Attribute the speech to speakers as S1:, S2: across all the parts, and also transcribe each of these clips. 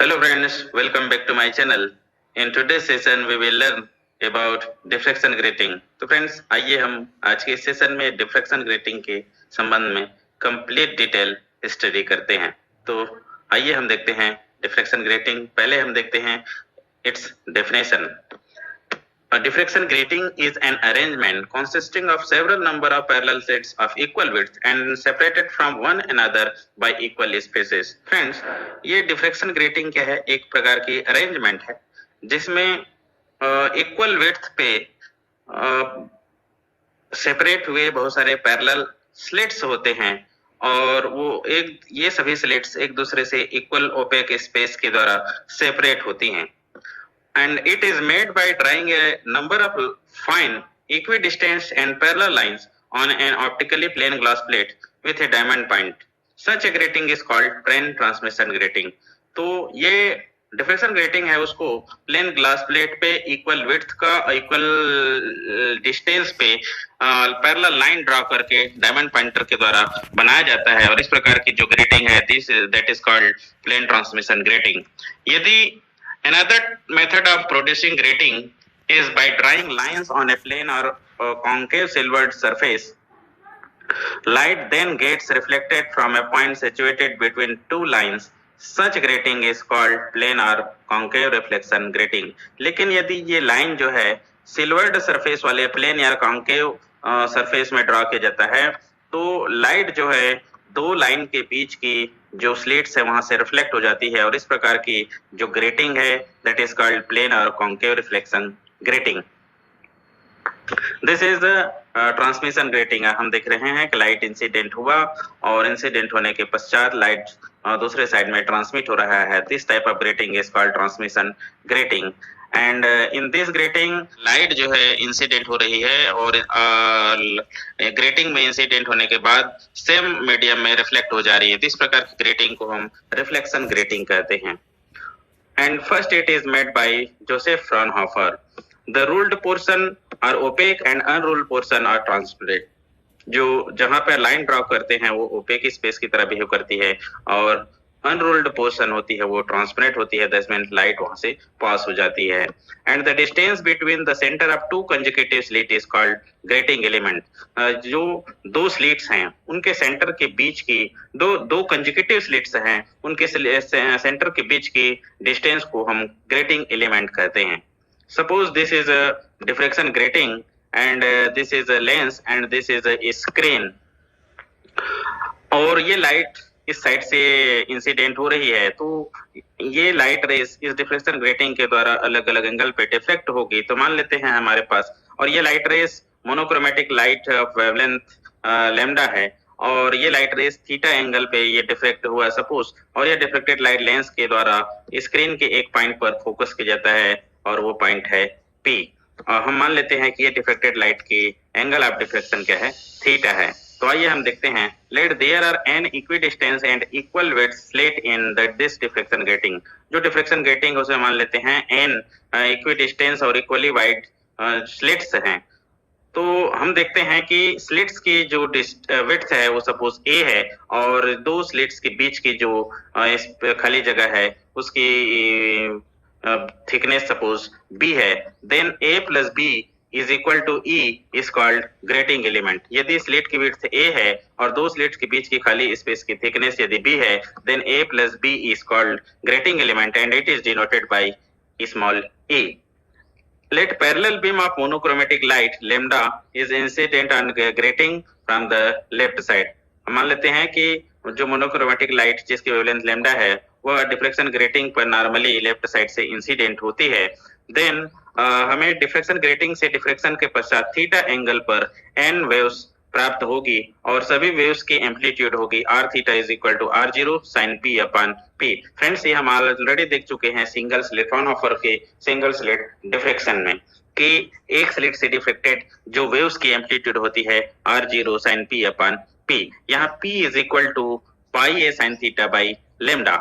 S1: Hello friends, welcome back to my channel. In today's session we will learn about diffraction grating. तो friends आइए हम आज के session में डिफ्रैक्शन ग्रेटिंग के संबंध में कंप्लीट डिटेल स्टडी करते हैं। तो आइए हम देखते हैं डिफ्रैक्शन ग्रेटिंग। पहले हम देखते हैं it's definition. A diffraction grating is an arrangement consisting of several number of parallel sets of equal width and separated from one another by equal spaces. Friends, ये diffraction grating क्या है? एक प्रकार की arrangement है जिसमें equal width पे separate हुए बहुत सारे parallel slits होते हैं और वो ये सभी slits एक दूसरे से equal opaque space के द्वारा separate होती हैं। And it is made by drawing a number of fine equidistant and parallel lines on an optically plane glass plate with a diamond point. Such a grating is called plane transmission grating. तो ये diffraction grating है, उसको plane glass plate पे equal width का equal distance पे parallel line draw करके diamond pointer के द्वारा बनाया जाता है और इस प्रकार की जो ग्रेटिंग है that is called plane transmission grating. यदि Another method of producing grating is by drawing lines on a plane or concave silvered surface. Light then gets reflected from a point situated between two lines. Such grating is called plane or concave reflection grating. लेकिन यदि ये line जो है silvered surface वाले plane या concave surface में draw किया जाता है तो लाइट जो है दो लाइन के बीच की जो स्लिट्स है वहां से रिफ्लेक्ट हो जाती है और इस प्रकार की जो ग्रेटिंग है दैट इज कॉल्ड प्लेन और concave reflection grating. This is the transmission grating. हम देख रहे हैं कि लाइट इंसिडेंट हुआ और इंसिडेंट होने के पश्चात लाइट दूसरे साइड में ट्रांसमिट हो रहा है। This type of grating is called transmission grating and in this grating light जो है इंसिडेंट हो रही है और ग्रेटिंग में इंसिडेंट होने के बाद सेम मीडियम में रिफ्लेक्ट हो जा रही है। इस प्रकार की ग्रेटिंग को हम रिफ्लेक्शन ग्रेटिंग कहते हैं। And first it is made by Joseph Fraunhofer. The ruled portion are opaque and unruled portion are transparent. जो जहां पर लाइन ड्रॉ करते हैं वो ओपेक स्पेस की तरह बिहेव करती है और अनरूल्ड पोर्शन होती है वो ट्रांसपेरेंट होती है, दस मिनट लाइट वहां से पास हो जाती है। And the distance between the centre of to consecutive slit is called grating element. जो दो स्लिट्स हैं उनके सेंटर के बीच की दो कंसेक्यूटिव स्लिट्स हैं उनके सेंटर के बीच की डिस्टेंस को हम ग्रेटिंग एलिमेंट कहते हैं। Suppose this is a diffraction grating and this is a lens and this is a screen और ये लाइट इस साइड से इंसिडेंट हो रही है तो ये लाइट रेस इस डिफ्रैक्शन ग्रेटिंग के द्वारा अलग अलग एंगल पे डिफ्लेक्ट होगी। तो मान लेते हैं हमारे पास और ये light rays monochromatic light of wavelength lambda है और ये लाइट रेस थीटा एंगल पे ये डिफ्लेक्ट हुआ सपोज और ये डिफ्लेक्टेड लाइट लेंस के द्वारा स्क्रीन के एक पॉइंट पर फोकस किया जाता है और वो पॉइंट है P। हम मान लेते हैं कि ये डिफ्लेक्टेड लाइट की एंगल ऑफ डिफ्लेक्शन क्या है, थीटा है। तो आइए हम देखते हैं let there are N equidistance and equal width slit in this diffraction grating. जो डिफ्रैक्शन ग्रेटिंग उसे मान लेते हैं एन इक्विडिस्टेंस और इक्वली वाइड स्लिट्स हैं। तो हम देखते हैं कि स्लिट्स की जो विड्थ है वो सपोज ए है और दो स्लिट्स के बीच की जो खाली जगह है उसकी थिकनेस सपोज बी है, then A plus B is equal to E is called grating element। यदि स्लिट की विड्थ A है और दो स्लिट्स के बीच की खाली स्पेस की थिकनेस यदि B है then A plus B is called grating element and it is denoted by small a। Let parallel beam of monochromatic light lambda is incident on grating from the left side। मान लेते हैं कि जो monochromatic light जिसकी wavelength lambda है वह diffraction grating पर normally left side से इंसिडेंट होती है। देन हमें डिफ्रैक्शन ग्रेटिंग से डिफ्रैक्शन के पश्चात थीटा एंगल पर n वेव्स प्राप्त होगी और सभी वेव्स की एम्पलीट्यूड होगी r theta is equal to r0 sin p upon p। Friends ये हम ऑलरेडी देख चुके हैं सिंगल स्लिट फ्रॉनहोफर के सिंगल स्लिट डिफ्रैक्शन में कि एक स्लिट से डिफ्रेक्टेड जो वेव्स की एम्पलीट्यूड होती है r0 sin p upon p। यहाँ p is equal to pi a sin theta by lambda.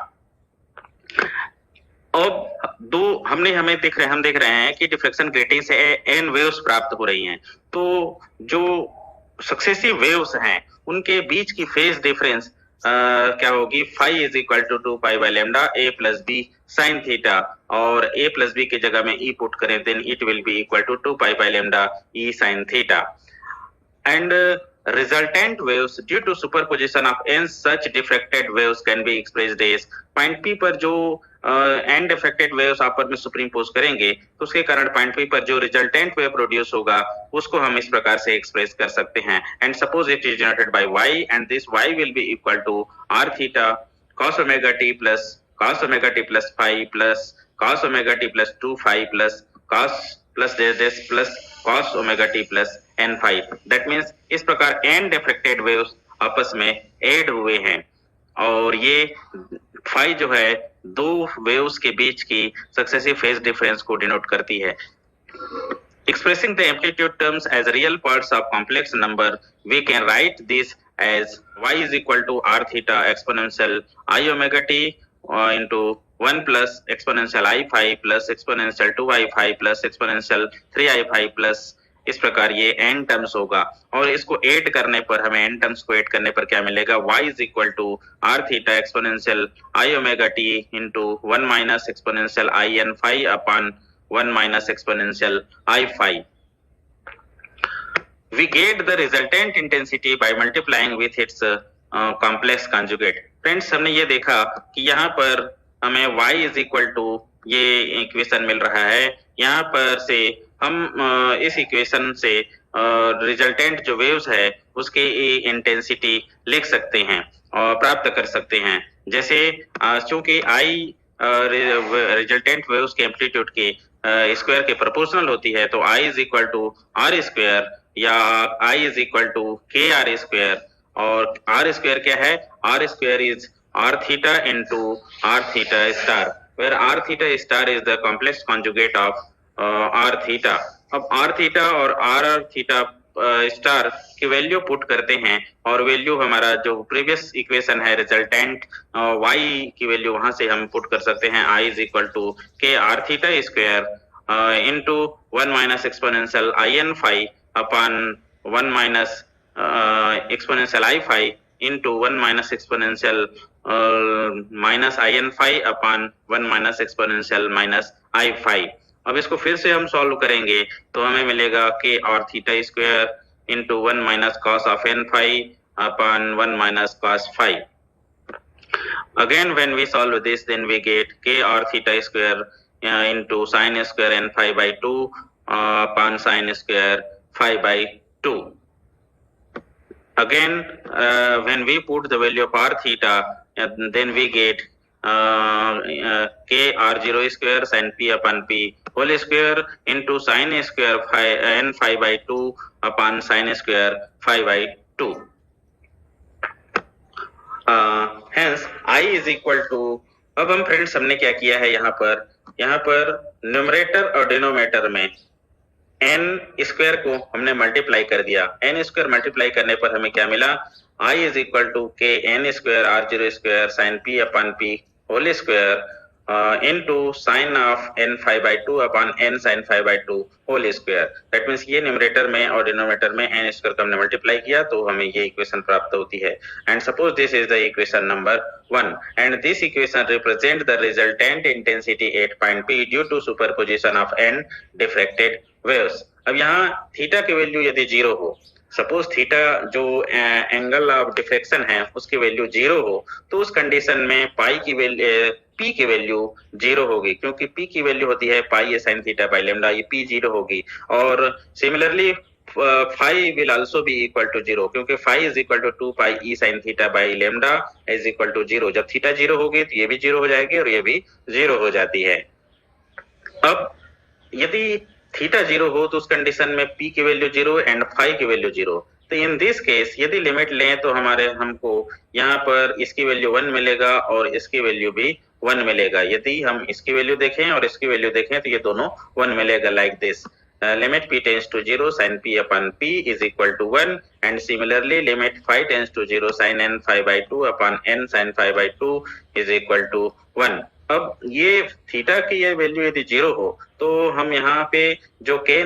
S1: अब हम देख रहे हैं कि डिफ्रैक्शन ग्रेटिंग से एन वेव्स प्राप्त हो रही हैं। तो जो सक्सेसिव वेव्स हैं उनके बीच की फेज डिफरेंस क्या होगी, phi is equal to 2 pi by lambda A plus B sin theta और a plus b की जगह में e पुट करें then it will be equal to 2 pi by lambda e sin theta. And resultant waves due to superposition of n such diffracted waves can be expressed as point P पर जो n diffracted waves आपस में superimpose करेंगे तो उसके कारण point P पर जो रिजल्टेंट वेव प्रोड्यूस होगा उसको हम इस प्रकार से एक्सप्रेस कर सकते हैं. And suppose it is generated by y and this y will be equal to r theta cos omega t plus cos omega t plus phi plus cos omega t plus 2 phi plus cos plus this plus cos omega t plus n phi. That means इस प्रकार n diffracted waves आपस में add हुए हैं और ये phi जो है दो वेव्स के बीच की सक्सेसिव फेज डिफरेंस को डिनोट करती है. Expressing the amplitude terms as real parts of complex number, we can write this as y is equal to r theta exponential I omega t into 1 plus exponential I phi plus exponential 2I phi plus exponential 3I phi plus इस प्रकार ये n terms होगा और इसको add करने पर हमें n terms को ऐड करने पर क्या मिलेगा y is equal to r theta exponential I omega t into 1 minus exponential I n phi upon 1 minus exponential I phi. We get the resultant intensity by multiplying with its complex conjugate. Friends हमने ये देखा कि यहाँ पर हमें y is equal to ये equation मिल रहा है. यहाँ पर से हम इस इक्वेशन से रिजल्टेंट जो वेव्स है उसके इंटेंसिटी लिख सकते हैं और प्राप्त कर सकते हैं. जैसे चूंकि I रिजल्टेंट वेव्स के एम्पलीट्यूड के स्क्वायर के प्रोपोर्शनल होती है तो I is equal to R square या I is equal to K R square. और आर स्क्वायर क्या है? R square is r theta into r theta star where r theta star is the complex conjugate of r theta. अब r theta और r theta star की value put करते हैं और value हमारा जो प्रीवियस इक्वेशन है रिजल्टेंट y की वैल्यू वहां से हम पुट कर सकते हैं. I is equal to K R theta square into 1 minus exponential I n phi upon 1 minus exponential I phi into 1 minus exponential minus I n phi upon 1 minus exponential minus I phi. अब इसको फिर से हम solve करेंगे तो हमें मिलेगा k और theta square into 1 minus cos of n phi upon 1 minus cos phi. Again when we solve this then we get k or theta square into sin square n phi by 2 upon sin square phi by 2. Again when we put the value of r theta then we get k r0 square sin p upon p whole square into sin square phi n phi by 2 upon sin square phi by 2. Hence I is equal to, अब हम friends हमने क्या किया है यहाँ पर numerator और denominator में n स्क्वायर को हमने मल्टीप्लाई कर दिया. n स्क्वायर मल्टीप्लाई करने पर हमें क्या मिला? I is equal to k n square r0 square sin p upon p whole square into sin of n phi by 2 upon n sin phi by 2 whole square. That means ये numerator में और denominator में n square का हमने multiply किया तो हमें ये इक्वेशन प्राप्त होती है. And suppose this is the equation number 1 and this equation represent the resultant intensity at point P due to superposition of n diffracted waves. अब यहाँ थीटा की वैल्यू यदि 0 हो, सपोज थीटा जो एंगल ऑफ डिफ्रेक्शन है उसकी value 0 हो तो उस कंडीशन में पाई की वैल्यू p की वैल्यू 0 होगी क्योंकि p की वैल्यू होती है पाई sin थीटा बाय लैम्डा. ये p 0 होगी और similarly phi will also be equal to 0 क्योंकि phi is equal to 2 pi e sin theta by lambda is equal to 0. जब थीटा 0 होगी तो ये भी 0 हो जाएगी और ये भी 0 हो जाती है. अब यदि थीटा 0 हो तो उस कंडीशन में p की वैल्यू 0 एंड phi की वैल्यू 0. तो इन दिस केस यदि लिमिट लें तो हमको यहाँ पर इसकी वैल्यू 1 मिलेगा और इसकी वैल्यू भी 1 मिलेगा. यदि हम इसकी वैल्यू देखें और इसकी वैल्यू देखें तो ये दोनों 1 मिलेगा like this. Limit p tends to 0 sin p upon p is equal to 1 and similarly limit phi tends to 0 sin n phi by 2 upon n sin phi by 2 is equal to 1. अब ये theta की ये value यदि 0 हो तो हम यहाँ पे जो k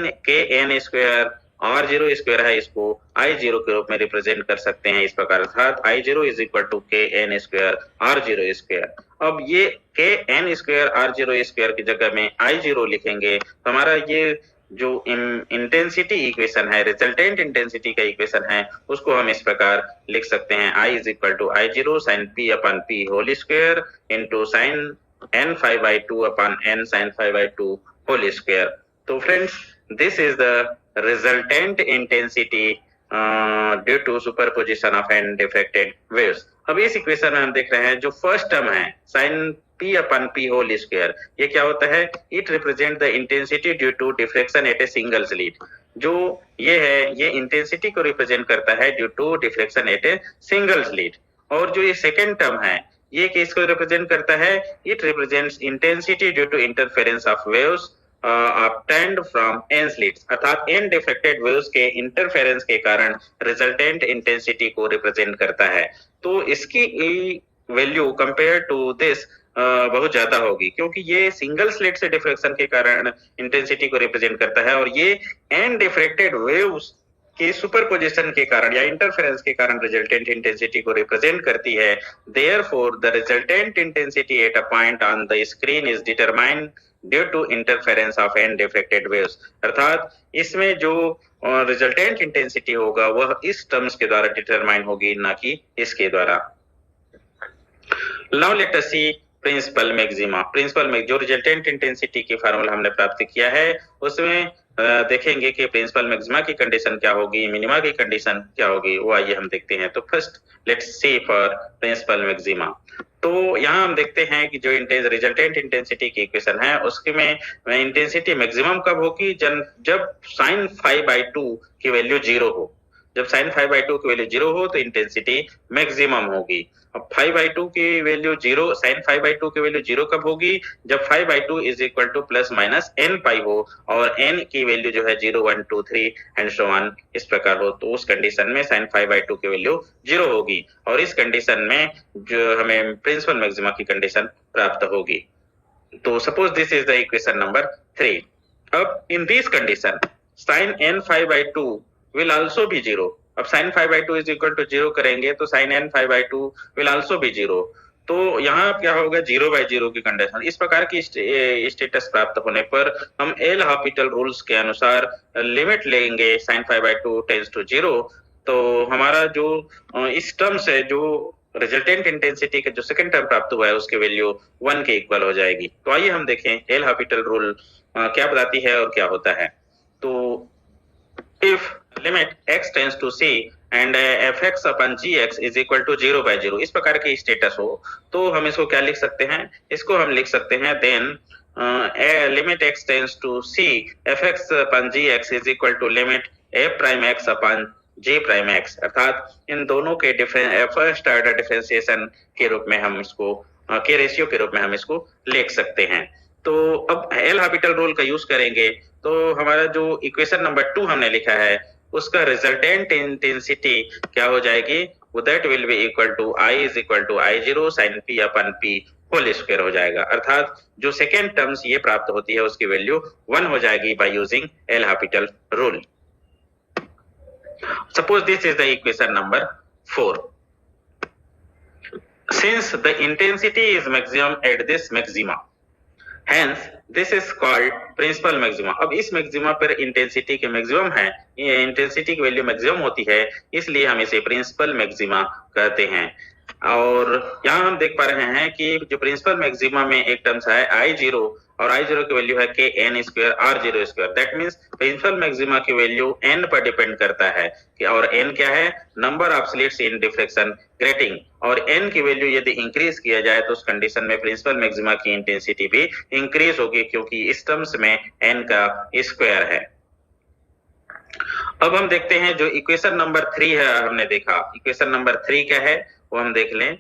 S1: n square r0 square है इसको I0 के रूप में रिप्रेजेंट कर सकते हैं इस प्रकार, अर्थात I0 इज इक्वल टू के एन स्क्वायर R0 स्क्वायर। अब ये के एन स्क्वायर R0 स्क्वायर की जगह में I0 लिखेंगे तो हमारा ये जो इंटेंसिटी इक्वेशन है, रिजल्टेंट इंटेंसिटी का इक्वेशन है, उसको हम इस प्रकार लिख सकते हैं, I is equal to I0 sine P upon P whole square into sine n phi by 2 upon n sin phi by 2 whole square। तो friends this is the resultant intensity due to superposition of n diffracted waves. अब इस equation में हम देख रहे हैं जो first term है sin p upon p whole square, ये क्या होता है, it represent the intensity due to diffraction at a single slit. जो ये है ये इंटेंसिटी को रिप्रेजेंट करता है due to diffraction at a single slit. और जो ये सेकेंड टर्म है ये किसको रिप्रेजेंट करता है, it represents intensity due to interference of waves obtained from n slits, अर्थात n डिफ्रेक्टेड वेव्स के इंटरफेरेंस के कारण रिजल्टेंट इंटेंसिटी को रिप्रेजेंट करता है। तो इसकी वैल्यू कंपेयर टू दिस बहुत ज्यादा होगी, क्योंकि ये सिंगल स्लिट से डिफ्रेक्शन के कारण इंटेंसिटी को रिप्रेजेंट करता है और ये n डिफ्रेक्टेड वेव्स के सुपरपोजिशन के कारण या इंटरफेरेंस के कारण रिजल्टेंट इंटेंसिटी को रिप्रेजेंट करती है। Therefore the resultant intensity at a point on the screen is determined due to interference of n diffracted waves, अर्थात इसमें जो रिजल्टेंट इंटेंसिटी होगा वह इस टर्म्स के द्वारा डिटरमाइन होगी, ना कि इसके द्वारा। नाउ लेट अस सी प्रिंसिपल मैक्सिमा। जो रिजल्टेंट इंटेंसिटी की फार्मूला हमने प्राप्त किया है उसमें देखेंगे कि प्रिंसिपल मैक्सिमा की कंडीशन क्या होगी, मिनिमा की कंडीशन क्या होगी, वो आइए हम देखते हैं। तो first let's see for principal maxima. तो यहाँ हम देखते हैं कि जो रिजल्टेंट इंटेंसिटी की इक्वेशन है उसके में इंटेंसिटी मैक्सिमम कब होगी, जब sin phi by 2 की वैल्यू 0 हो। जब sin phi by 2 की वैल्यू 0 हो तो इंटेंसिटी मैक्सिमम होगी। अब phi by 2 की वैल्यू 0, sin phi by 2 की वैल्यू 0 कब होगी, जब phi by 2 is equal to plus minus n पाई हो और n की वैल्यू जो है 0, 1, 2, 3 एंड सो ऑन इस प्रकार हो, तो उस कंडीशन में sin phi by 2 की वैल्यू 0 होगी और इस कंडीशन में जो हमें प्रिंसिपल मैक्सिमा की कंडीशन प्राप्त होगी। तो suppose this is the equation number 3। अब in this condition sin n phi by 2 will also be 0। अब sin phi by 2 is equal to 0 करेंगे तो sin n phi by 2 will also be 0। तो यहाँ क्या होगा, 0 by 0 की कंडीशन। इस प्रकार की स्टेटस प्राप्त होने पर हम एल हॉपिटल रूल्स के अनुसार लिमिट लेंगे sin phi by 2 tends to 0। तो हमारा जो इस टर्म से जो रिजल्टेंट इंटेंसिटी का जो सेकंड टर्म प्राप्त हुआ है उसकी वैल्यू 1 के इक्वल हो जाएगी। तो आइए हम देखें एल हॉपिटल रूल क्या बताती है और क्या होता है। तो if limit x tends to c and fx upon gx is equal to 0 by 0, इस प्रकार की स्टेटस हो तो हम इसको क्या लिख सकते हैं, इसको हम लिख सकते हैं then limit x tends to c fx upon gx is equal to limit a prime x upon g prime x, अर्थात इन दोनों के फर्स्ट ऑर्डर डिफरेंशिएशन के रूप में हम इसको के रेशियो के रूप में हम इसको लिख सकते हैं। तो अब एल हॉपिटल रूल का यूज करेंगे तो हमारा जो इक्वेशन नंबर 2 हमने लिखा है उसका रिजल्टेंट इंटेंसिटी क्या हो जाएगी, that will be equal to I is equal to I0 sin P upon P whole square हो जाएगा, अर्थात जो सेकेंड टर्म्स ये प्राप्त होती है उसकी वैल्यू 1 हो जाएगी by using L Hôpital rule. Suppose this is the equation number 4। Since the intensity is maximum at this maxima, Hence, this is called principal maxima। अब इस मैक्सिमा पर इंटेंसिटी के मैक्सिमम है, ये इंटेंसिटी की वैल्यू मैक्सिमम होती है, इसलिए हम इसे प्रिंसिपल मैक्सिमा कहते हैं। और यहाँ हम देख पा रहे हैं कि जो प्रिंसिपल मैक्सिमा में एक टर्म्स है I0 और I0 की वैल्यू है के n square R0 square. That means principal maxima की वैल्यू n पर डिपेंड करता है कि और n क्या है, number of slits in diffraction grating, और n की वैल्यू यदि इंक्रीज किया जाए तो उस कंडीशन में प्रिंसिपल मैक्सिमा की इंटेंसिटी भी इंक्रीज होगी, क्योंकि इस टर्म्स में n का स्क्वायर है। अब हम देखते हैं जो इक्वेशन नंबर 3 है, हमने देखा इक्वेशन नंबर 3 क्या है वो हम देख लें।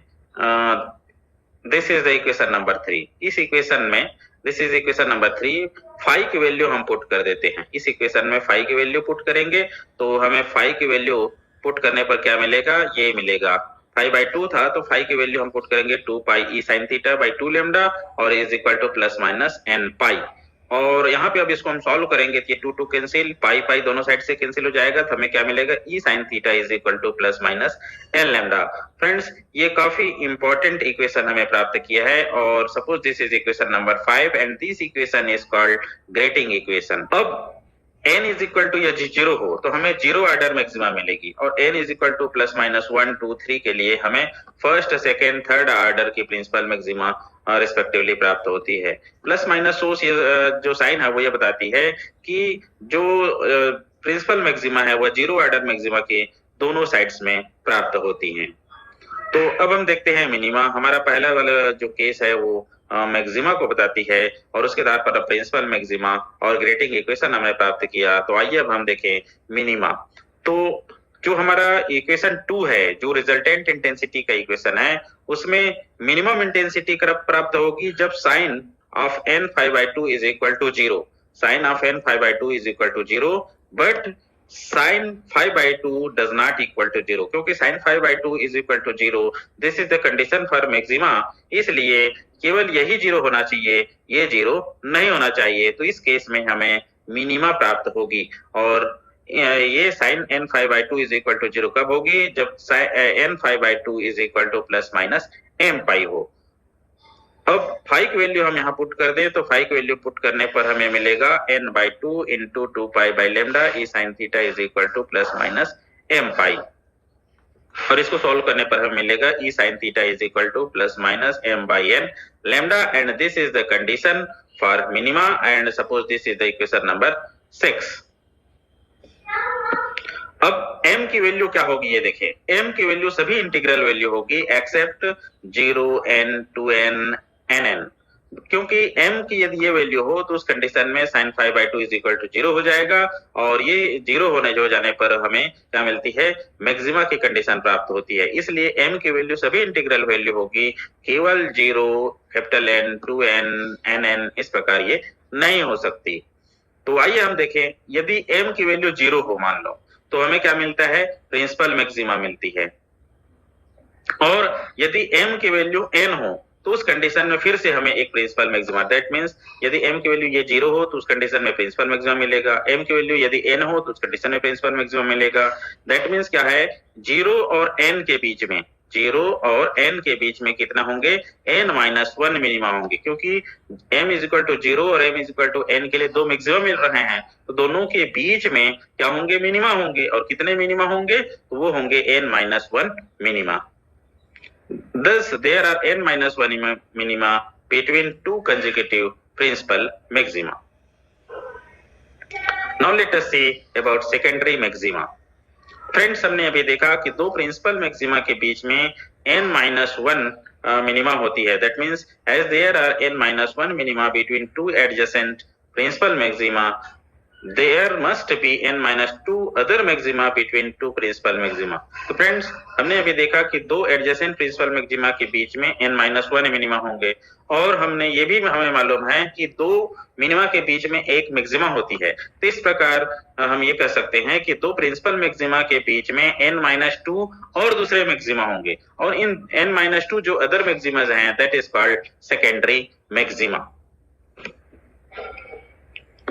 S1: This is the equation number 3। इस इक्वेशन में this is equation number 3, phi की वैल्यू हम पुट कर देते हैं। इस इक्वेशन में फाई की वैल्यू पुट करेंगे तो हमें फाई की वैल्यू पुट करने पर क्या मिलेगा, ये मिलेगा फाई बाई 2 था तो फाई की वैल्यू हम पुट करेंगे 2 pi e sine theta by 2 lambda और is equal to plus minus n pi. और यहाँ पे अब इसको हम सॉल्व करेंगे तो ये 2 2 कैंसिल, पाई पाई दोनों साइड से कैंसिल हो जाएगा, तो हमें क्या मिलेगा, e sine theta is equal to plus minus n lambda. Friends, ये काफी इंपॉर्टेंट इक्वेशन हमें प्राप्त किया है, और suppose this is equation number 5 and this equation is called grating equation. अब n इज इक्वल टू या जीरो हो तो हमें जीरो ऑर्डर मैक्सिमा मिलेगी, और n is equal to plus minus 1 2 3 के लिए हमें फर्स्ट सेकेंड थर्ड ऑर्डर की प्रिंसिपल मैक्सिमा रिस्पेक्टिवली प्राप्त होती है। प्लस माइनस सोर्स जो साइन है वो ये बताती है कि जो प्रिंसिपल मैक्सिमा है वह जीरो ऑर्डर मैक्सिमा के दोनों साइड्स में प्राप्त होती हैं। तो अब हम देखते हैं मिनिमा। हमारा पहला वाला जो केस है वो मैक्सिमा को बताती है, और उसके आधार पर प्रिंसिपल मैक्सिमा और ग्रेटिंग इक्वेशन हमने प्राप्त किया। तो आइए अब हम देखें मिनिमा। तो जो हमारा इक्वेशन 2 है, जो रिजल्टेंट इंटेंसिटी का इक्वेशन है, उसमें मिनिमम इंटेंसिटी कब प्राप्त होगी, जब sine of n phi by two is equal to zero, sine of n phi by two is equal to zero, but sin 5 by 2 does not equal to 0, क्योंकि sin 5 by 2 is equal to 0, this is the condition for maxima, इसलिए केवल यही 0 होना चाहिए, ये 0 नहीं होना चाहिए। तो इस केस में हमें मिनिमा प्राप्त होगी, और ये sin n 5 by 2 is equal to 0 कब होगी, जब n 5 by 2 is equal to plus minus m पाई हो। अब फाई की वैल्यू हम यहाँ पुट कर दें, तो फाई की वैल्यू पुट करने पर हमें मिलेगा n by two into 2 pi by lambda e sine theta is equal to plus minus m pi, और इसको सॉल्व करने पर हमें मिलेगा e sine theta is equal to plus minus m by n lambda, and this is the condition for minima, and suppose this is the equation number 6। अब m की value क्या होगी, ये देखें, m की वैल्यू सभी इंटीग्रल वैल्यू होगी accept 0 n 2n nn, क्योंकि m की यदि ये वैल्यू हो तो उस कंडीशन में sin 5 by 2 is equal to 0 हो जाएगा, और ये 0 होने जो जाने पर हमें क्या मिलती है, मैक्सिमा की कंडीशन प्राप्त होती है। इसलिए m की वैल्यू सभी इंटीग्रल वैल्यू होगी, केवल 0 कैपिटल N 2n nn इस प्रकार ये नहीं हो सकती। तो आइए हम देखें, यदि m की वैल्यू 0 हो मान लो, तो हमें क्या मिलता है, प्रिंसिपल मैक्सिमा मिलती है, और यदि m की वैल्यू n हो तो उस कंडीशन में फिर से हमें एक प्रिंसिपल मैक्सिमा, दैट मींस यदि m की वैल्यू ये 0 हो तो उस कंडीशन में प्रिंसिपल मैक्सिमा मिलेगा, m की वैल्यू यदि n हो तो उस कंडीशन में प्रिंसिपल मैक्सिमा मिलेगा। दैट मींस क्या है, 0 और n के बीच में, 0 और n के बीच में कितना होंगे, n माइनस 1 मिनिमा होंगे, क्योंकि m इज इक्वल टू 0 और m is equal to n के लिए दो मैक्सिमा मिल रहे हैं, तो दोनों के बीच में क्या होंगे, मिनिमा होंगे, और कितने मिनिमा होंगे, तो वो होंगे n minus 1 minima. Thus, there are n minus 1 minima between two consecutive principal maxima. Now let us see about secondary maxima. Friends, हमने अभी देखा कि दो प्रिंसिपल मैक्सिमा के बीच में n minus 1 मिनिमा होती है। That means as there are n minus 1 minima between two adjacent principal maxima, there must be n minus 2 other maxima between two principal maxima. तो फ्रेंड्स, हमने अभी देखा कि दो एडजेसेंट प्रिंसिपल मैक्सिमा के बीच में n माइनस 1 मिनिमा होंगे, और हमने ये भी हमें मालूम है कि दो मिनिमा के बीच में एक मैक्सिमा होती है। तो इस प्रकार हम ये कह सकते हैं कि दो प्रिंसिपल मैक्सिमा के बीच में n माइनस 2 और दूसरे मैक्सिमा होंगे, और इन n माइनस 2 जो अदर मैक्सिमाज हैं, that is called secondary maxima.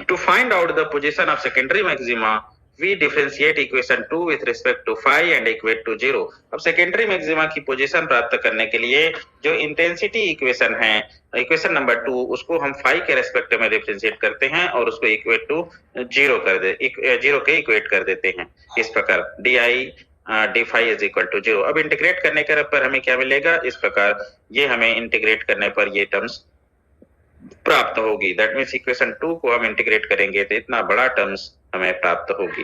S1: To find out the position of secondary maxima, we differentiate equation 2 with respect to phi and equate to 0. अब secondary maxima की position प्राप्त करने के लिए जो इंटेंसिटी इक्वेशन है, इक्वेशन नंबर 2, उसको हम phi के रेस्पेक्ट में डिफरेंशिएट करते हैं और उसको इक्वेट टू 0 के इक्वेट कर देते हैं। इस प्रकार di d phi is equal to 0। अब इंटीग्रेट करने के पर हमें क्या मिलेगा, इस प्रकार ये हमें इंटीग्रेट करने पर ये टर्म्स प्राप्त होगी। दैट मीन्स इक्वेशन 2 को हम इंटीग्रेट करेंगे तो इतना बड़ा टर्म्स हमें प्राप्त होगी,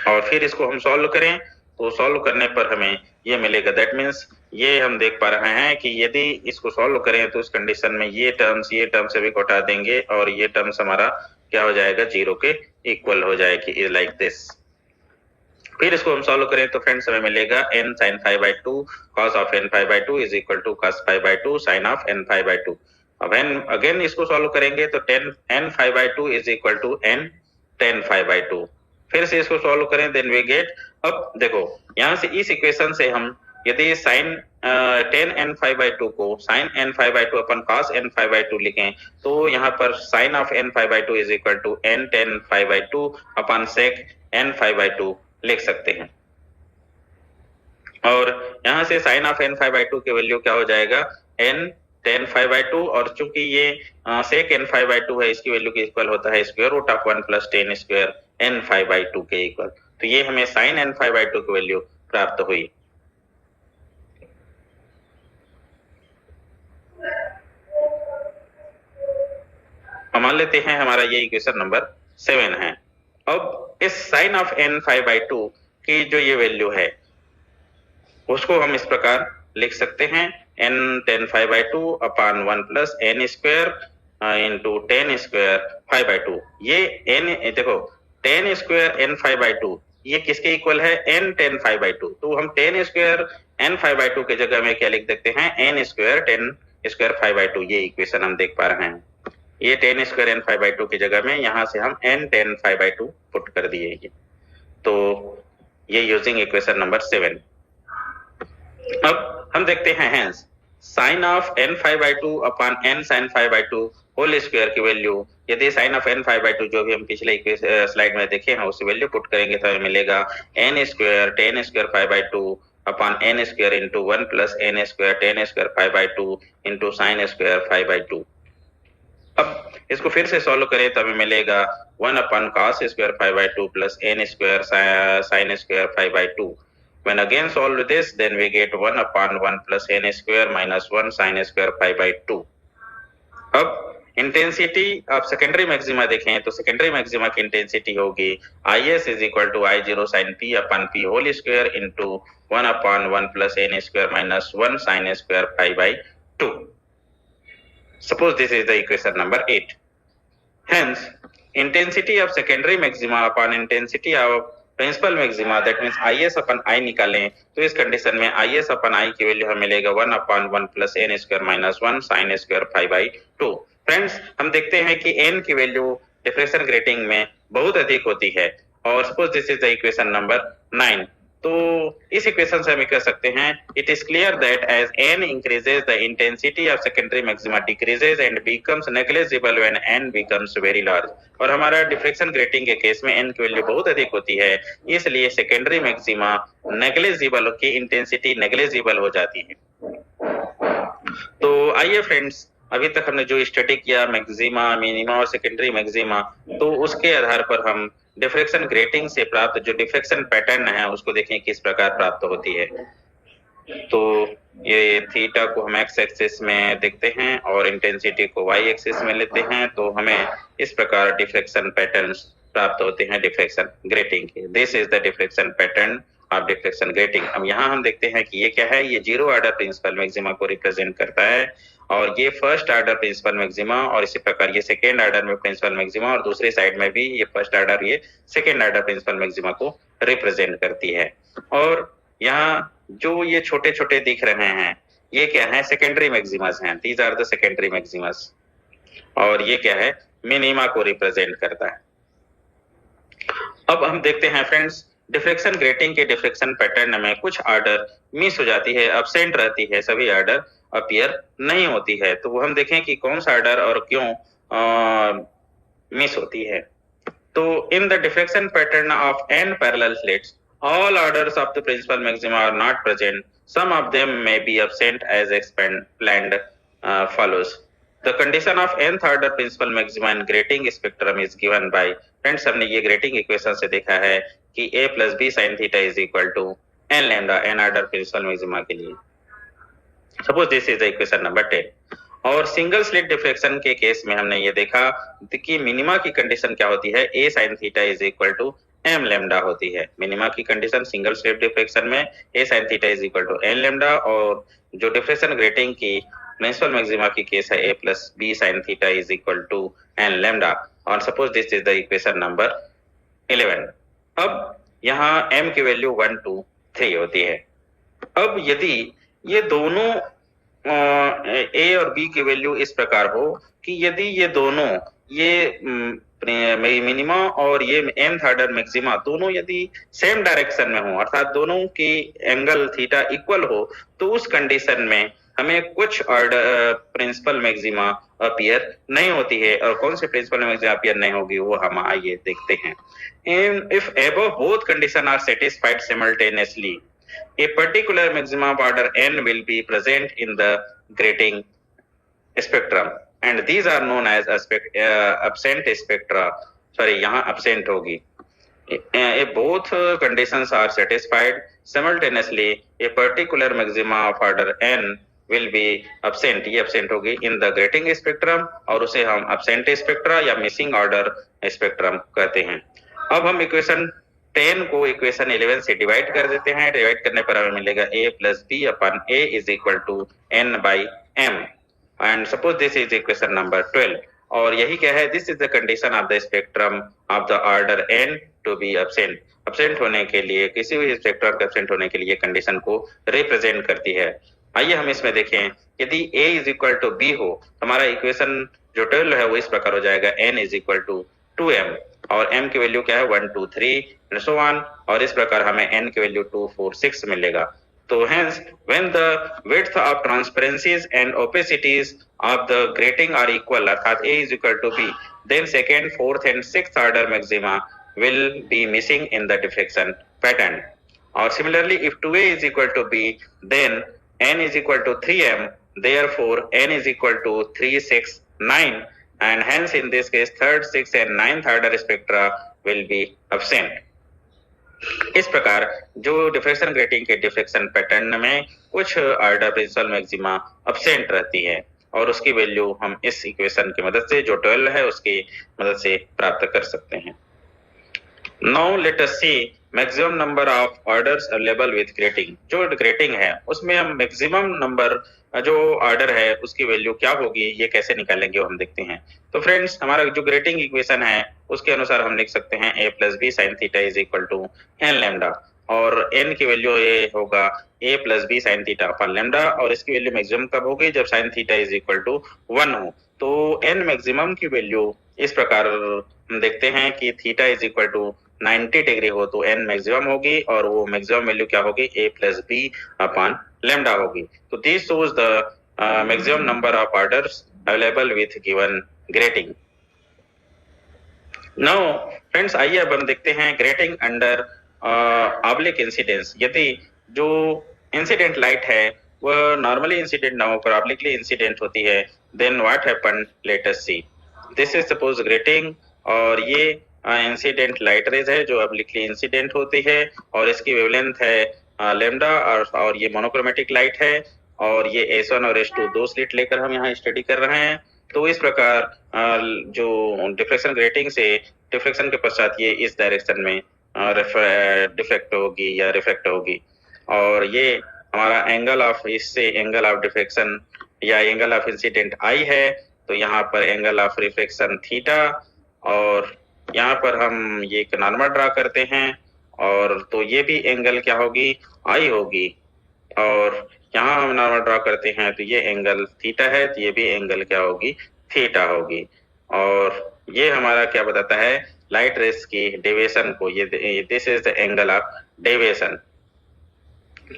S1: और फिर इसको हम सॉल्व करें तो सॉल्व करने पर हमें ये मिलेगा। दैट मीन्स ये हम देख पा रहे हैं कि यदि इसको सॉल्व करें तो उस कंडीशन में ये टर्म्स सभी को हटा देंगे, और ये टर्म्स हमारा क्या हो जाएगा, 0 के इक्वल हो जाएगी, लाइक दिस। फिर इसको हम सॉल्व करें तो फ्रेंड्स हमें मिलेगा n sin 5 by 2 cos of n 5 by 2 is equal to cos 5 by 2 sin of n 5 by 2। अब अगेन इसको सॉल्व करेंगे तो n 5 by 2 is equal to n tan 5 by 2। फिर से इसको सॉल्व करें, देन वी गेट, अब देखो यहाँ से इस इक्वेशन से हम यदि sine tan n five by two को sine n five by two upon cos n five by two लिखें तो यहाँ पर sine of n five by two is equal to n tan five by two upon sec n five by two लिख सकते हैं। और यहाँ से sine of n five by two की वैल्यू क्या हो जाएगा, n tan five by two, और चूंकि ये sec n five by two है इसकी वैल्यू के इक्वल होता है square root of one plus tan square n five by two के इक्वल। तो ये हमें sine n five by two की वैल्यू प्राप्त हुई। मान लेते हैं हमारा ये इक्वेशन नंबर 7 है। अब इस sine of n five by two की जो ये वैल्यू है उसको हम इस प्रकार लिख सकते हैं, n tan five by two upon one plus n square into tan square phi by two. ये एन देखो tan square n five by two ये किसके इक्वल है, n tan five by two. तो हम tan square n five by two की जगह में क्या लिख देते हैं, n square tan square phi by two. ये इक्वेशन हम देख पा रहे हैं, ये tan square n five by two की जगह में यहाँ से हम n tan five by two put कर दिए ये। तो ये यूजिंग इक्वेशन नंबर 7। अब हम देखते हैं hence sine of n five by two upon n sine phi by two whole square की वैल्यू, यदि sine of n five by two जो भी हम पिछले स्लाइड में देखे हैं उसी वैल्यू पुट करेंगे तो हमें मिलेगा n square tan square phi by two upon n square into one plus n square tan square phi by two into sine square phi by two. अब इसको फिर से सॉल्व करें तो हमें मिलेगा one upon cos square phi by two plus n square sine square phi by two. When again solve this, then we get 1 upon 1 plus n square minus 1 sin square pi by 2। अब intensity आप secondary maxima देखें तो secondary maxima की intensity होगी is is equal to I0 sin p upon p whole square into 1 upon 1 plus n square minus 1 sin square pi by 2। Suppose this is the equation number 8। Hence, intensity of secondary maxima upon intensity of principal maxima that means IS upon I निकालें तो इस condition में IS upon I की value हमें मिलेगा 1 upon 1 plus n square minus 1 sine square phi by two. Friends हम देखते हैं कि n की वैल्यू डिफ्रेक्शन ग्रेटिंग में बहुत अधिक होती है और suppose this is the equation number 9। तो इस इक्वेशन से हम कह सकते हैं it is clear that as n increases the intensity of secondary maxima decreases and becomes negligible when n becomes very large. और हमारा डिफ्रेक्शन ग्रेटिंग के केस में n की वैल्यू बहुत अधिक होती है, इसलिए सेकेंडरी मैक्सिमा नेग्लिजिबल की इंटेंसिटी नेग्लिजिबल हो जाती है। तो आइए फ्रेंड्स अभी तक हमने जो स्टडी किया मैक्सिमा मिनिमा और सेकेंडरी मैक्सिमा, तो उसके आधार पर हम डिफ्रेक्शन ग्रेटिंग से प्राप्त जो डिफ्रेक्शन पैटर्न है उसको देखें किस प्रकार प्राप्त होती है। तो ये थीटा को हम एक्स एक्सिस में देखते हैं और इंटेंसिटी को वाई एक्सिस में लेते हैं, तो हमें इस प्रकार डिफ्रेक्शन पैटर्न्स प्राप्त होते हैं डिफ्रेक्शन ग्रेटिंग के। This is the diffraction pattern of diffraction grating. अब यहाँ हम देखते हैं कि ये क्या है, ये जीरो ऑर्डर प्रिंसिपल मैक्सिमा को रिप्रेजेंट करता है और ये फर्स्ट ऑर्डर प्रिंसिपल मैक्सिमा, और इसी प्रकार ये सेकेंड ऑर्डर में प्रिंसिपल मैक्सिमा और दूसरी साइड में भी ये फर्स्ट ऑर्डर ये सेकेंड ऑर्डर प्रिंसिपल मैक्सिमा को रिप्रेजेंट करती है। और यहाँ जो ये छोटे छोटे दिख रहे हैं ये क्या है, सेकेंडरी मैक्सिमास हैं, these are the secondary maxima. और ये क्या है, मिनिमा को रिप्रेजेंट करता है। अब हम देखते हैं फ्रेंड्स डिफ्रेक्शन ग्रेटिंग के डिफ्रेक्शन पैटर्न में कुछ ऑर्डर मिस हो जाती है, अब्सेंट रहती है, सभी ऑर्डर अपीयर नहीं होती है। तो वो हम देखें कि कौन सा ऑर्डर और क्यों मिस होती है। तो in the diffraction pattern of n parallel slits all orders of the principal maxima are not present, some of them may be absent as explained follows। The condition of nth order principal maxima in grating spectrum is given by, friends हमने ये grating equation से देखा है कि a plus b sin theta is equal to n lambda n order principal maxima के लिए। Suppose this is the equation number 10। और single slit diffraction के केस में हमने ये देखा कि मिनिमा की कंडीशन क्या होती है, a sin theta is equal to m lambda होती है। मिनिमा की कंडीशन सिंगल स्लिट डिफ्रेक्शन में a sin theta is equal to n lambda, और जो डिफ्रेक्शन ग्रेटिंग की प्रिंसिपल मैक्सिमा की केस है a plus b sin theta is equal to n lambda। और suppose this is the equation number 11। अब यहाँ m की वैल्यू 1 2 3 होती है। अब यदि ये दोनों a और b की वैल्यू इस प्रकार हो कि यदि ये दोनों ये मिनिमा और ये nth ऑर्डर मैक्सिमा दोनों यदि सेम डायरेक्शन में हो, अर्थात दोनों की एंगल थीटा इक्वल हो, तो उस कंडीशन में हमें कुछ ऑर्डर प्रिंसिपल मैक्सिमा अपीयर नहीं होती है। और कौन सी प्रिंसिपल मैक्सिमा अपीयर नहीं होगी वो हम आइए देखते हैं। If above both condition are satisfied simultaneously, a particular maximum of order n will be present in the grating spectrum and these are known as absent spectra. Sorry, यहाँ absent होगी। If both conditions are satisfied simultaneously, a particular maxima of order n will be absent, ये absent होगी in the grating spectrum और उसे हम absent spectra या missing order spectrum कहते हैं। अब हम इक्वेशन 10 को इक्वेशन 11 से डिवाइड कर देते हैं। डिवाइड करने पर हमें मिलेगा a plus b upon a is equal to n by m and suppose this is equation number 12 और यही क्या है, this is the condition of the spectrum of the order n to be absent. Absent होने के लिए, किसी भी spectrum के एब्सेंट होने के लिए कंडीशन को रिप्रेजेंट करती है। आइए हम इसमें देखें, यदि a is equal to b हो तो हमारा इक्वेशन जो 12 है वो इस प्रकार हो जाएगा, n is equal to 2m और m की वैल्यू क्या है 1 2 3 एंड सो ऑन, और इस प्रकार हमें n की वैल्यू 2 4 6 मिलेगा। तो hence when the width of transparencies and opacities of the grating are equal, अर्थात a is equal to b, then second, fourth and sixth order maxima will be missing in the diffraction pattern. Or similarly, if 2a is equal to b, then n is equal to 3m, therefore n is equal to 3 6 9 and hence in this case third, sixth and ninth order spectra will be absent. इस प्रकार जो diffraction grating के diffraction pattern में कुछ order principal maxima absent रहती है और उसकी वैल्यू हम इस इक्वेशन की मदद से, जो 12 है, उसकी मदद से प्राप्त कर सकते हैं। Now let us see maximum number of orders available with grating. जो ग्रेटिंग है उसमें हम मैक्सिमम नंबर जो ऑर्डर है उसकी वैल्यू क्या होगी, ये कैसे निकालेंगे वो हम देखते हैं। तो फ्रेंड्स, हमारा जो ग्रेटिंग इक्वेशन है उसके अनुसार हम लिख सकते हैं a plus b sine theta is equal to n lambda और n की वैल्यू ये होगा a plus b sine theta upon lambda और इसकी वैल्यू मैक्सिमम कब होगी, जब sine theta is equal to 1 हो। तो n मैक्सिमम की वैल्यू इस प्रकार हम देखते हैं कि theta is equal to 90 degree हो तो n मैक्सिमम होगी और वो मैक्सिमम वैल्यू क्या होगी, a plus b upon lambda होगी। तो this shows the maximum number of orders available with given grating. Now friends, आइए अब हम देखते हैं ग्रेटिंग अंडर ऑब्लिक इंसिडेंस। यदि जो इंसिडेंट लाइट है वह नॉर्मली इंसिडेंट ना होकर ऑब्लिकली इंसिडेंट होती है, then what happen, let us see. This is suppose grating और ये इंसिडेंट लाइट रेज है जो ऑब्लिकली इंसिडेंट होती है और इसकी वेवलेंथ है लेमडा और ये मोनोक्रोमेटिक लाइट है और ये S1 और S2 दो स्लिट लेकर हम यहाँ स्टडी कर रहे हैं। तो इस प्रकार जो डिफ्रेक्शन ग्रेटिंग से डिफ्रेक्शन के पश्चात ये इस डायरेक्शन में डिफ्रेक्ट होगी या रिफ्रेक्ट होगी और ये हमारा एंगल ऑफ, इससे एंगल ऑफ डिफ्रेक्शन या एंगल ऑफ इंसिडेंट आई है, तो यहाँ पर एंगल ऑफ रिफ्लेक्शन थीटा और यहाँ पर हम ये एक नॉर्मल ड्रा करते हैं और तो ये भी एंगल क्या होगी, आई होगी और यहाँ हम नॉर्मल ड्रा करते हैं तो ये एंगल थीटा है तो ये भी एंगल क्या होगी, थीटा होगी। और ये हमारा क्या बताता है, लाइट रेस की डेविएशन को, ये this is the angle of deviation.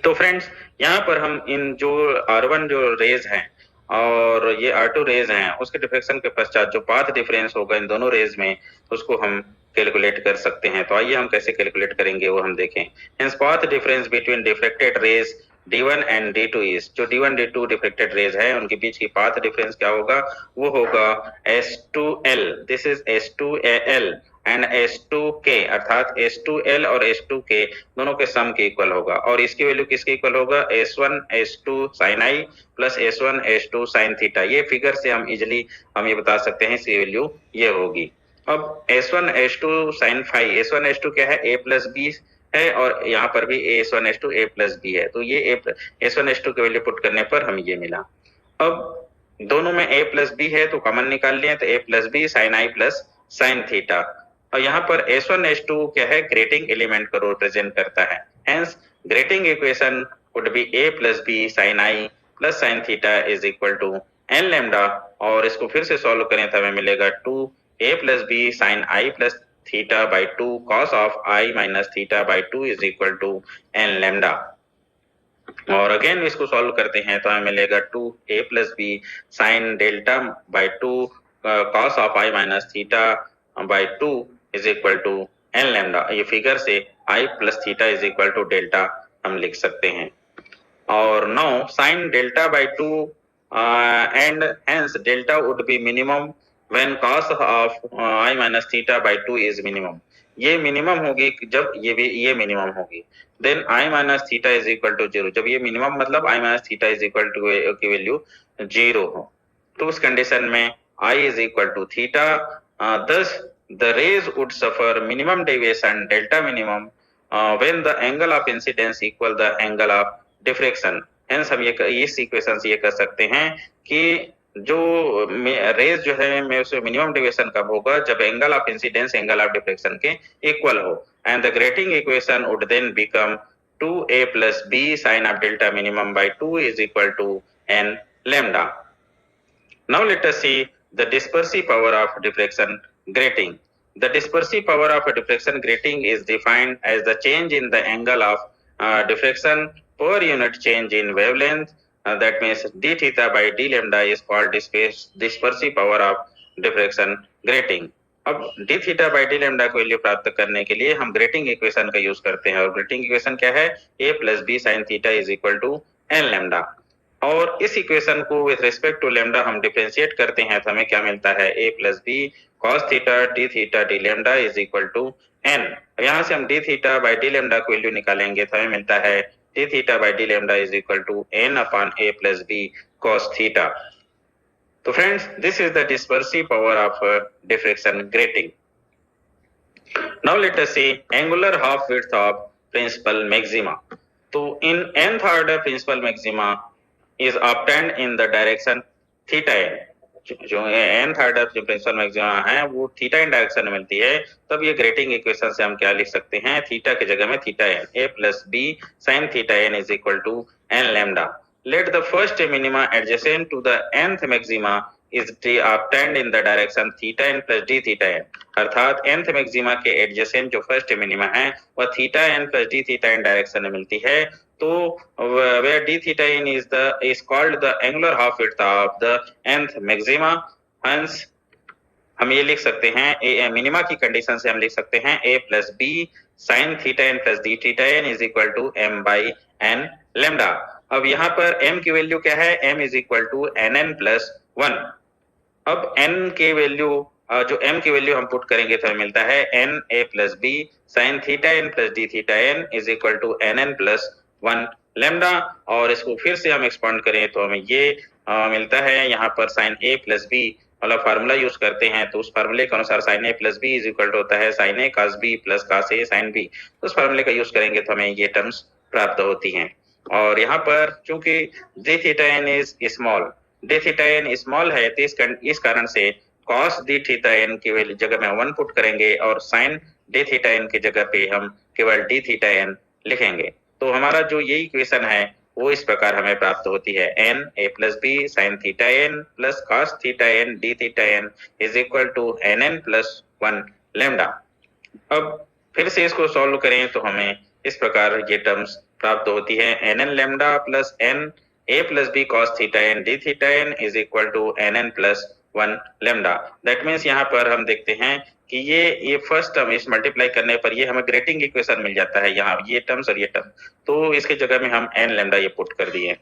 S1: तो फ्रेंड्स, यहाँ पर हम इन जो R1 जो रेज हैं और ये R2 रेज हैं उसके डिफ्रेक्शन के पश्चात जो पाथ डिफरेंस होगा इन दोनों रेज में उसको हम कैलकुलेट कर सकते हैं। तो आइए हम कैसे कैलकुलेट करेंगे वो हम देखें। Hence path difference between diffracted rays D1 and D2 is, जो D1 D2 डिफ्रेक्टेड रेज है उनके बीच की पाथ डिफरेंस क्या होगा, वो होगा S2L, this is S2AL and S2K, अर्थात S2L और S2K दोनों के सम के इक्वल होगा और इसकी वैल्यू किसके इक्वल होगा, S1 S2 sin I plus S1 S2 sin theta. ये फिगर से हम इजिली हम ये बता सकते हैं इसकी वैल्यू ये होगी। अब S1 S2 sin phi, S1 S2 क्या है, A प्लस B है और यहाँ पर भी S1 S2 A plus B है, तो ये S1 S2 की वैल्यू पुट करने पर हमें ये मिला। अब दोनों में A प्लस B है तो कॉमन निकाल लिया तो A plus B sin I plus sin theta और यहाँ पर S1 S2 क्या है, ग्रेटिंग एलिमेंट को रिप्रेजेंट करता है। Hence grating equation would be A plus B sin I plus sin theta is equal to n lambda और इसको फिर से सॉल्व करें तो हमें मिलेगा 2 a plus b sin I plus theta by 2 cos of I minus theta by 2 is equal to n lambda। और again इसको सॉल्व करते हैं तो हमें मिलेगा 2a plus b sin delta by 2 cos of I minus theta by 2 is equal to n lambda। ये figure से I plus theta is equal to delta हम लिख सकते हैं। और now sin delta by 2 and hence delta would be minimum when cos of I minus theta by 2 is minimum। ये minimum होगी जब ये मिनिमम होगी। Then I minus theta is equal to 0। जब ये मिनिमम मतलब I minus theta is equal to की value 0 हो तो उस कंडीशन में I is equal to theta। thus the rays would suffer minimum deviation delta minimum when the angle of incidence equal the angle of diffraction. Hence हम ये इस इक्वेशन से ये कर सकते हैं कि जो रेज जो है में उसमें मिनिमम डेविएशन कब होगा जब angle of incidence angle of diffraction के इक्वल हो। And the grating equation would then become 2a plus b sin of delta minimum by 2 is equal to n lambda। Now let us see the dispersive power of diffraction grating। The dispersive power of a diffraction grating is defined as the change in the angle of diffraction per unit change in wavelength। that means d theta by d lambda is called dispersive power of diffraction grating। अब d theta by d lambda को value प्राप्त करने के लिए हम grating equation का use करते हैं और ग्रेटिंग इक्वेशन क्या है a plus b sin theta is equal to n lambda। और इस इक्वेशन को विथ रिस्पेक्ट टू लैम्डा हम डिफरेंशिएट करते हैं तो हमें क्या मिलता है a plus b cos theta d lambda is equal to n। यहाँ से हम d theta by d lambda को वैल्यू निकालेंगे तो हमें मिलता है d theta by d lambda is equal to n upon a plus b cos theta। तो friends this is the dispersive power of diffraction grating. Now let us see angular half width of principal maxima. तो in nth order principal maxima is obtained in the direction theta n। जो nth order जो principal maxima है वो theta N direction में मिलती है तब ये ग्रेटिंग इक्वेशन से हम क्या लिख सकते हैं थीटा की जगह में theta n a plus b sin theta n is equal to n lambda। let the first minima adjacent to the nth maxima is obtained in the direction theta n plus d theta n। अर्थात nth maxima के adjacent जो first minima है वह theta n plus d theta n direction में मिलती है तो where d theta n is called the angular half width of the nth maxima। hence हम ये लिख सकते हैं मिनिमा की कंडीशन से हम लिख सकते हैं a plus b sin theta n plus d theta n is equal to m by n lambda। अब यहाँ पर m की वैल्यू क्या है m is equal to nn plus 1। अब n के वैल्यू जो m की वैल्यू हम पुट करेंगे तो हमें मिलता है n a plus b sin theta n plus d theta n is equal to nn plus 1 lambda। और इसको फिर से हम एक्सपांड करें तो हमें ये मिलता है यहाँ पर sin a plus b वाला फार्मूला यूज करते हैं तो उस फार्मूले के अनुसार sin a plus b is equal to होता है sin a cos b plus cos a sin b। तो उस फार्मूले का यूज करेंगे तो हमें ये टर्म्स प्राप्त होती हैं। और यहाँ पर चूंकि d theta n is small d theta n small है तो इस कारण से cos d theta n की जगह में 1 पुट करेंगे और sin d theta n की जगह पे हम केवल d theta n लिखेंगे। तो हमारा जो ये इक्वेशन है वो इस प्रकार हमें प्राप्त होती है n a plus b sin theta n plus cos theta n d theta n is equal to nn plus 1 lambda। अब फिर से इसको सॉल्व करें तो हमें इस प्रकार ये टर्म्स प्राप्त होती है nn lambda plus n a plus b cos theta n d theta n is equal to nn plus 1 lambda। That means यहाँ पर हम देखते हैं कि ये फर्स्ट टर्म इस मल्टीप्लाई करने पर ये हमें ग्रेटिंग इक्वेशन मिल जाता है यहाँ ये टर्म्स और ये टर्म तो इसके जगह में हम n लैम्डा ये पुट कर दिए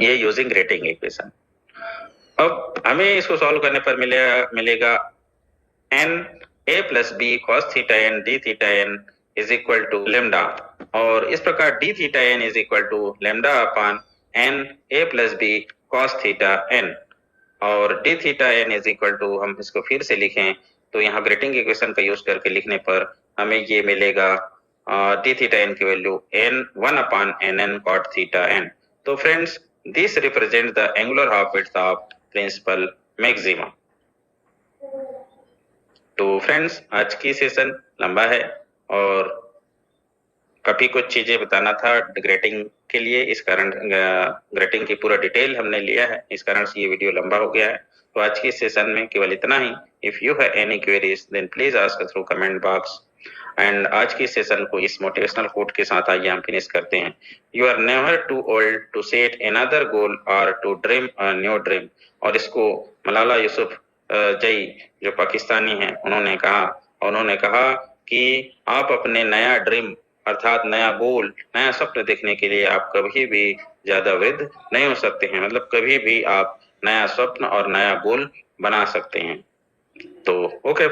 S1: ये यूजिंग ग्रेटिंग इक्वेशन। अब हमें इसको सॉल्व करने पर मिलेगा n a plus b cos theta n d theta n is equal to lambda। और इस प्रकार d theta n is equal to lambda upon n a plus b cos theta n। और d theta n is equal to हम इसको फिर से लिखें तो यहाँ ग्रेटिंग इक्वेशन का यूज करके लिखने पर हमें ये मिलेगा d theta n की value n 1 upon nn cot theta n। तो friends this represent the angular half width of principal maxima. तो फ्रेंड्स आज की सेशन लंबा है और काफी कुछ चीजें बताना था ग्रेटिंग के लिए इस कारण ग्रेटिंग की पूरा डिटेल हमने लिया है इस कारण से ये वीडियो लंबा हो गया है। तो आज की सेशन में केवल इतना ही। If you have any queries then please ask through comment box. And आज की सेशन को इस मोटिवेशनल कोट के साथ आइए हम फिनिश करते हैं। You are never too old to set another goal और to dream a new dream. और इसको मलाला यूसुफ जई जो पाकिस्तानी हैं उन्होंने कहा कि आप अपने नया ड्रीम अर्थात नया गोल, नया स्वप्न देखने के लिए आप कभी भी ज्यादा वृद्ध नहीं हो सकते हैं। मतलब कभी भी आप नया स्वप्न और नया गोल बना सकते हैं। तो ओके